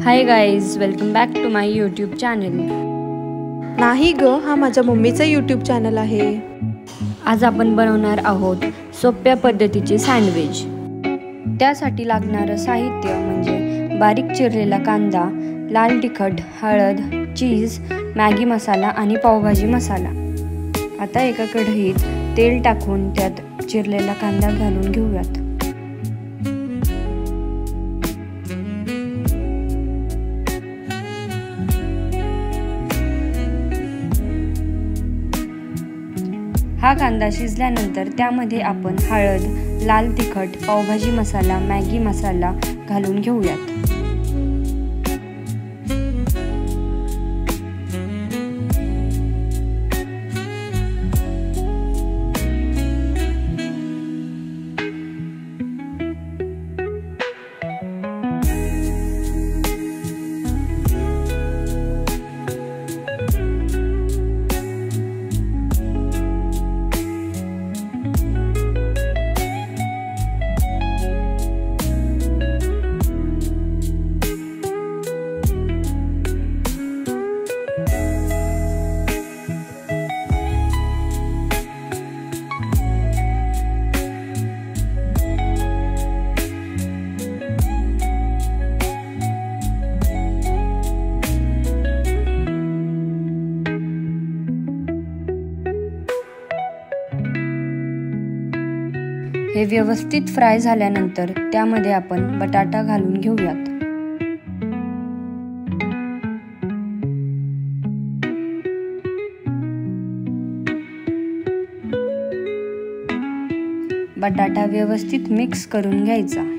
High guys, welcome back to my YouTube channel. नाही ग, हा माझ्या मम्मीचा यूट्यूब चॅनल आहे। आज आपण बनवणार आहोत सोप्या पद्धतीचे सँडविच। त्यासाठी लागणारं साहित्य म्हणजे बारीक चिरलेला कांदा, लाल तिखट, हळद, चीज, मॅगी मसाला आणि पावभाजी मसाला। आता एका कढईत तेल टाकून त्यात चिरलेला कांदा घालून घेऊयात। हा कांदा शिजल्यानंतर त्यामध्ये आपण हळद, लाल तिखट, पावभाजी मसाला, मॅगी मसाला घालून घेऊयात। हे व्यवस्थित फ्राय झाल्यानंतर त्यामध्ये आपण बटाटा घालून घेऊयात। बटाटा व्यवस्थित मिक्स करून घ्यायचा।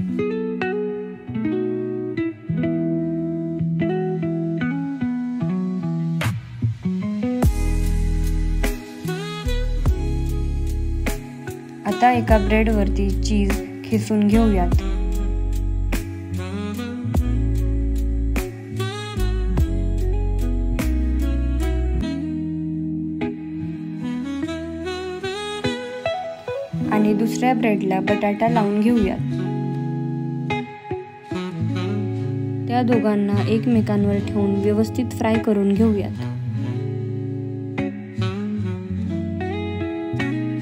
आता एका ब्रेड वरती चीज खिसून घेऊयात। आणि दुसऱ्या ब्रेडला बटाटा लावून घेऊयात। त्या दोघांना एकमेकांवर ठेवून व्यवस्थित फ्राय करून घेऊयात।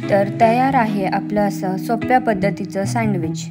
तर तयार आहे आपलं असं सोप्या पद्धतीचं सँडविच।